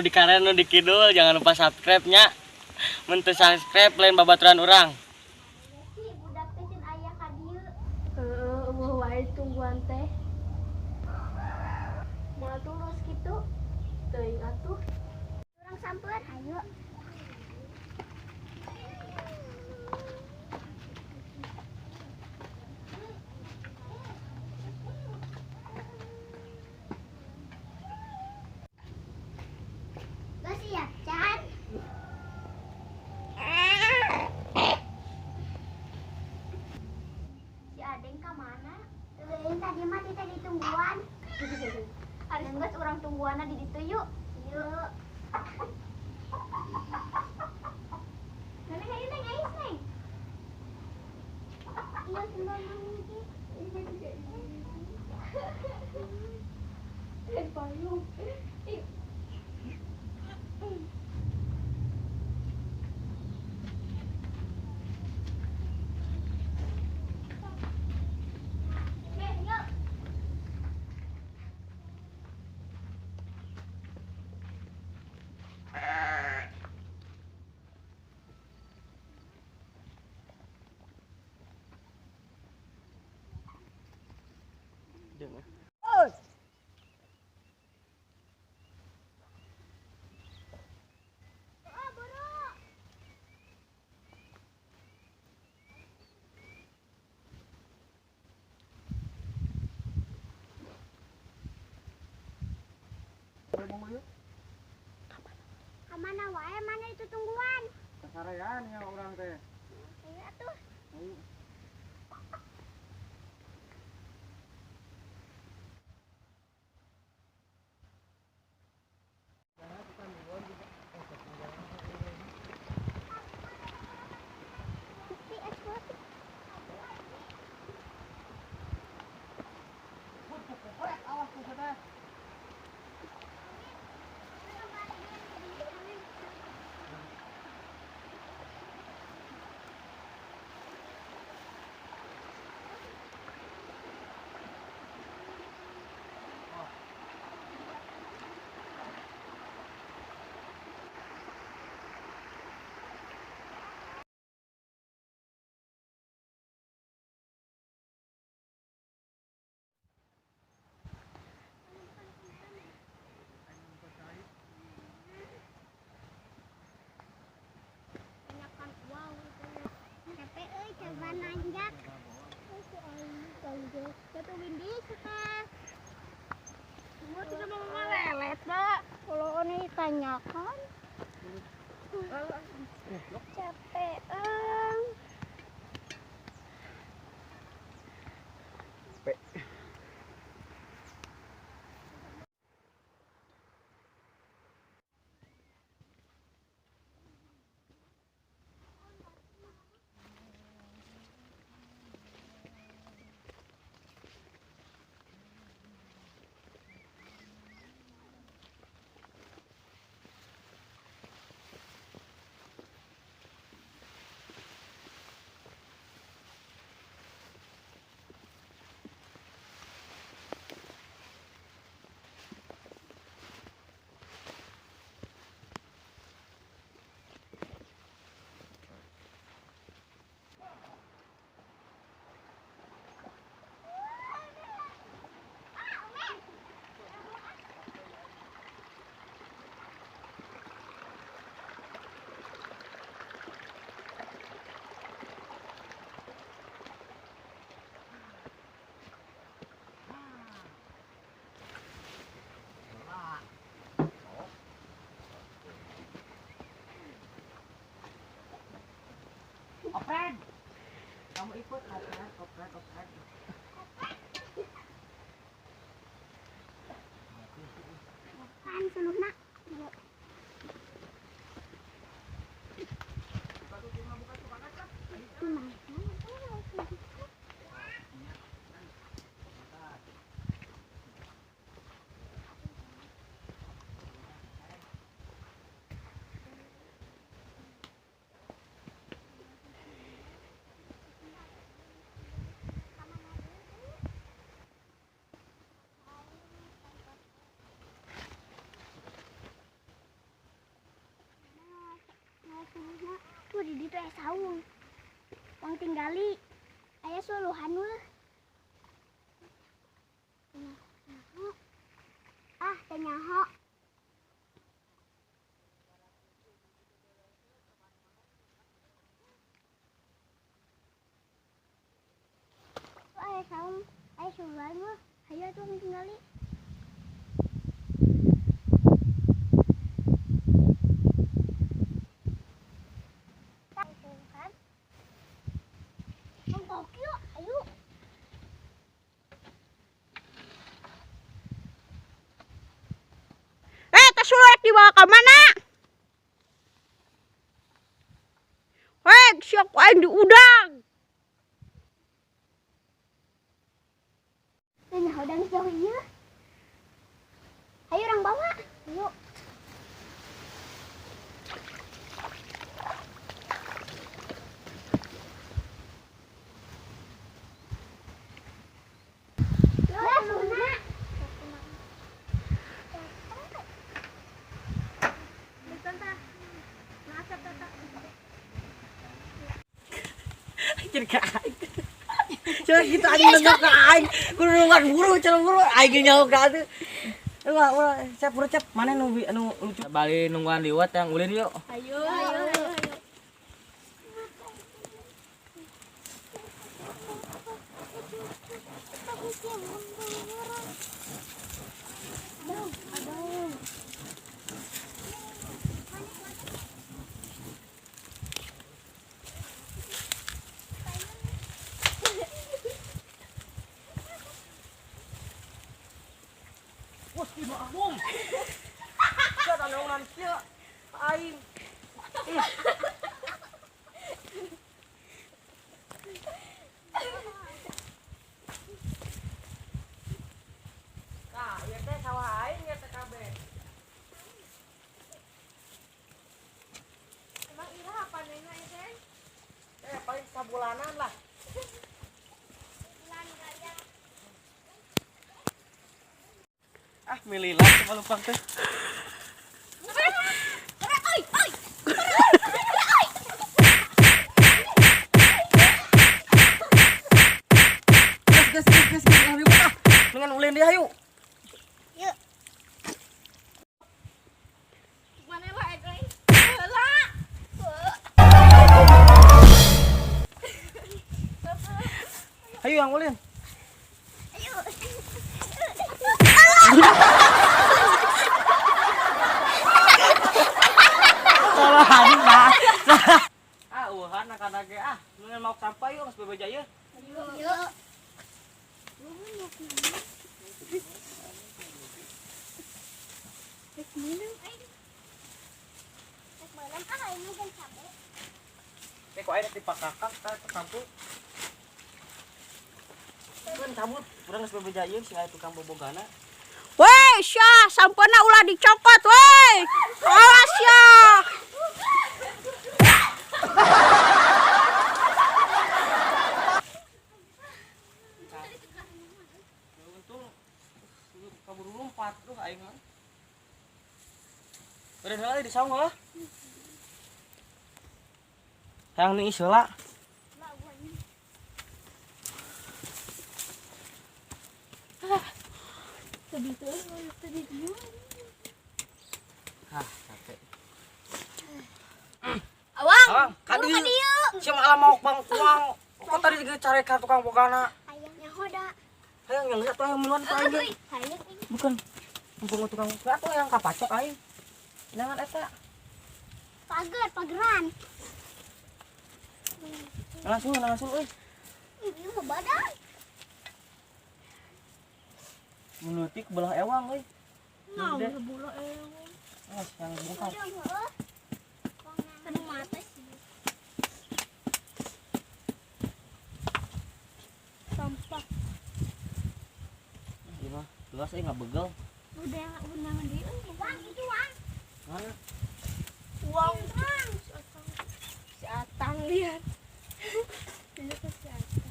di kanan nu di kidul jangan lupa subscribe nya. Mun teu subscribe lain babaturan urang. Budak teh cen aya ka dieu. Eueuh wae tungguan teh. Moal tulus kitu. Teuing atuh. Urang sampeun ayo. Gak siap, Chan? Si Adeng ka mana? Teuing tadi mah di tadi tungguan. Hari geus urang tungguanna di ditu yuk. Yuk. Neng ayo neng, ayo neng. Iya tinggal nang iki. Payung. Kemana wae mana itu tungguan? Kasarean ya orang teh. Iya tuh. Capek coba nanjak. Jatuh Windy suka. Semua tidak mau melelet dah. Kalau ini tanyakan. Capek. Opren, kamu ikut opren. Kan sulukna. di ditu aya saung. Wang tinggali. Aya suluhan mah. Ah, teh nyaho. Aya saung, aya suluhan mah. Hayu atuh wang tinggali. Tas sulek dibawa ke mana? Siap aing di udang. Nah, udang jauh ieu. Ayo orang bawa. Ayo. Jadi ke aing. Coba gitu aing nengok ke aing. Kudu nungguan buru, cara buru aing nyaho ka atuh. Ulah, saya buru cep. Mana anu lucu. Bali nungguan liwat yang ulin yuk. Ayo. Wah, di makmum. Siapa taneunan sia aing. Nah, ieu teh sawah aing ya teh kabeh. Emang ira apa nena teh? Paling sabulanan lah. Ah, milih lah cuma lupa teh. Gas, ribut ah. Dengan ulin dia yuk. Yuk. Mana lah Edwin? Ayo yang ulin. Ayo. Salah hading dah. Ah, uhan anak-anak ah. Dengan mau sampai yuk, geus bebeja ieu. Yuk. Teh kok aya dipakakak ka kampung. Kan cabut, urang geus bebeja ieu sing aya tukang bobogana. Weh, syah, sampana ulah dicokot, weh. Awas ya. Untung kabur lompat tuh aing mah. Udah heula di saung heula. Yang ni iseula. Hah, capek. Awang, Kan dieu. Siapa malah mau bang tuang. Kok tadi juga cari ka tukang bogana. ayahnya hoda. Hayang yang lihat tuh yang meluan tuh aing. Hayang Bukan. Mumpung tukang atuh yang kapacok aing. Jangan eta. pageran. Langsung euy. Ini mah badan. Menutik belah ewang euy. Nah, Gede. bola ewang. Yang bungkal. Kan mata sih. Sampah. Gimana? Luas euy enggak begel. Udah undangan dia. Wang itu wang. Mana? Wang. Si Atang lihat. Lihat si Atang.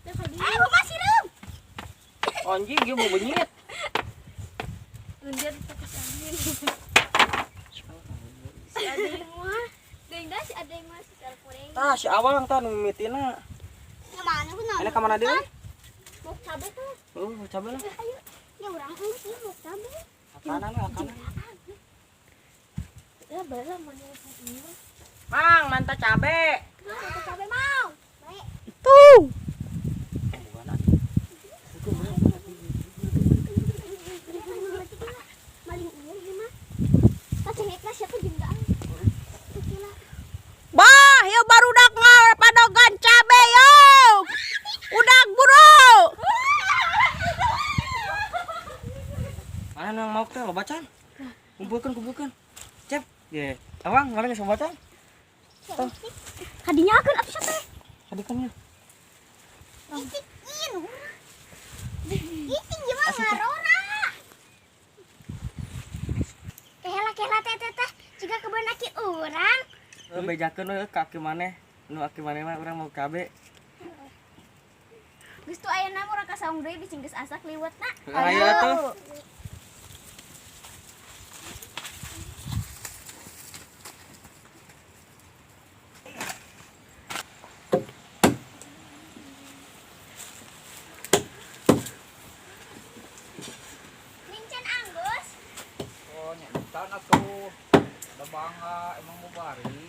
Eh, masih dong. Anjing dia mau benyit. Dia pakai angin. Si Ading mah Ting dah si ada yang masih teleponin. Tah si Awang tah nu mimitina. Yang mana benar? Ini ka mana deui? Mau cabe tuh. Coba lah. Ayo. Ya orang kan sih mau cabe. Kanan we, kanan. Ya bala mana ini. Mang, mantap cabe. Mau cabe mau. Baik. Tuh. Bukan ah. Maling iya gimana? Kasih heklas siapa juga. Bah, ya baru dak padogan cabe yo. Udah buru. Mana yang mau teh lo bacan? Kumpulkan. Cep. Ye. Awang, ngaran geus bacan? Kadinya akan apa teh? Hadikannya. Iting gimana ngarora? Kela teh jika kebenaki orang. Bejakeun we kaki maneh. Nu aki maneh mah urang mau cabe. Geus tu ayeuna urang ka saung deui bisi geus asak liwetna. Ayo tuh. Mincen Anggus. Oh nyanyikan atuh. Ada bangga emang mau bari.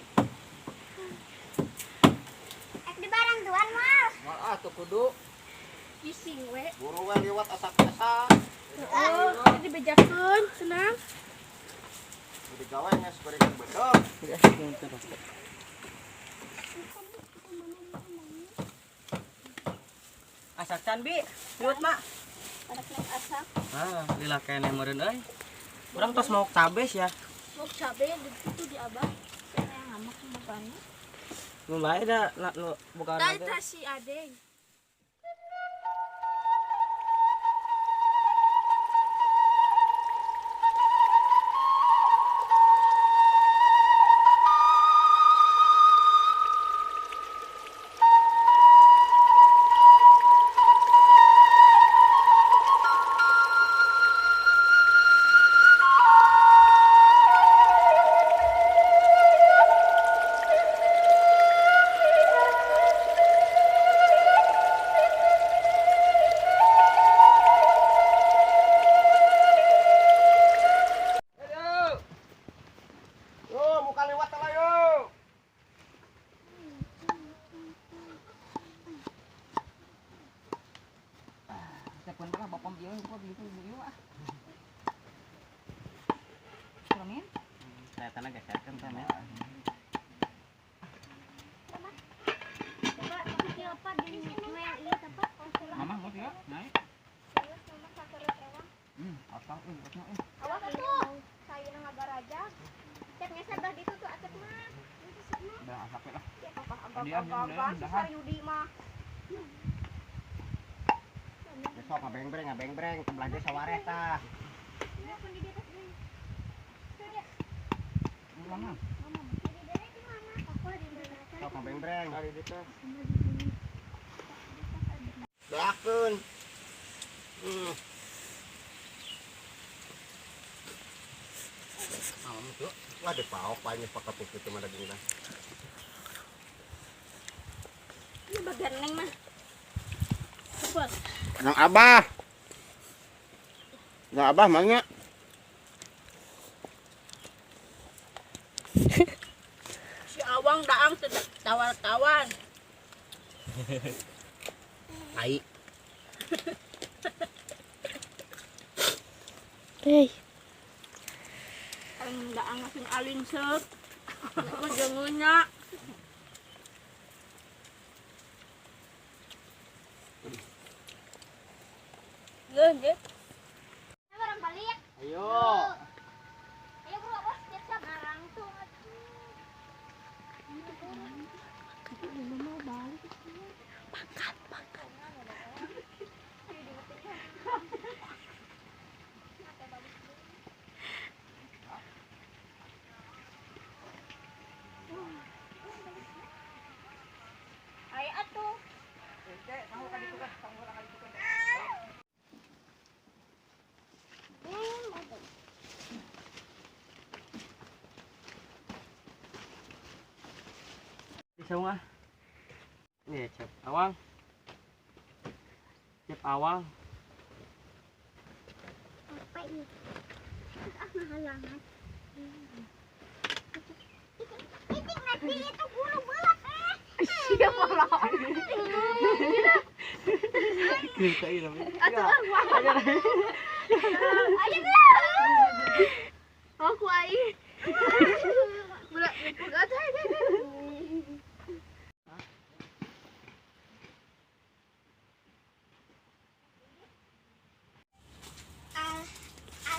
Ek di barang tuan mal. Mal atuh kudu Bising we. buru we liwat asak-asak. Oh, dibejakeun, senang. Jadi gawe geus berikan bedog. Ya, punten. Asak can bi, liwat mak. Pada kena asak. Ah, lila kene meureun euy. Urang tos mau cabe ya. Mau cabe di situ di abah. Saya yang ngamak makannya. Nu bae da nu bukan Tadi nanti. si Adeng. Yo, muka liwat lah yo. Telepon pernah bapak dia kok begitu begitu ah. Kelamin? Saya tanah geserkeun teh ya. Coba pakai apa di noel iya tempat konsulat. Mama mau dia? Naik. Terus sama sakurut ewang. Asal buatnya Awas tuh. Saya ngagaraja. Cepnya sabah di situ acet mah. udah asak we lah. Ya papa Dia agak-agak si Saryudi mah. Besok ngabeng-breng kebelah desa wares tah. Dia pun di atas deui. Tuh dia. Mana? Mama, di deui di mana? Aku di mana? Sok ngabeng-breng. Ari ditu. Doakeun. Itu. Waduh, paok banyak pakapuk itu mah dagingna. Ini bagian neng mah. Cepet. Nang Abah. Nang Abah mangnya. Si Awang daang tidak tawar-tawan. Ai. Hei. Ang daang aking alinsek. Ako jangunya. Nggih. Barang balik. Ayo. Ayo bro, bos, siap-siap barang tuh. Ayo atuh. Bisa nggak? Nih, cep awal. Cep awal. Apa ini? Halangan. Itik nanti itu bulu belat siapa lah? Kita ini. Ayo aku ai. Berat berat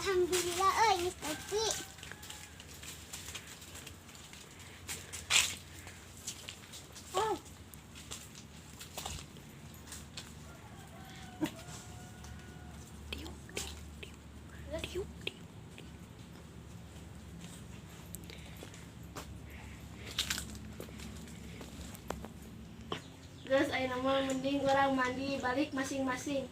Alhamdulillah Miss Tati. Oh. Guys, ayo nama mending orang mandi balik masing-masing.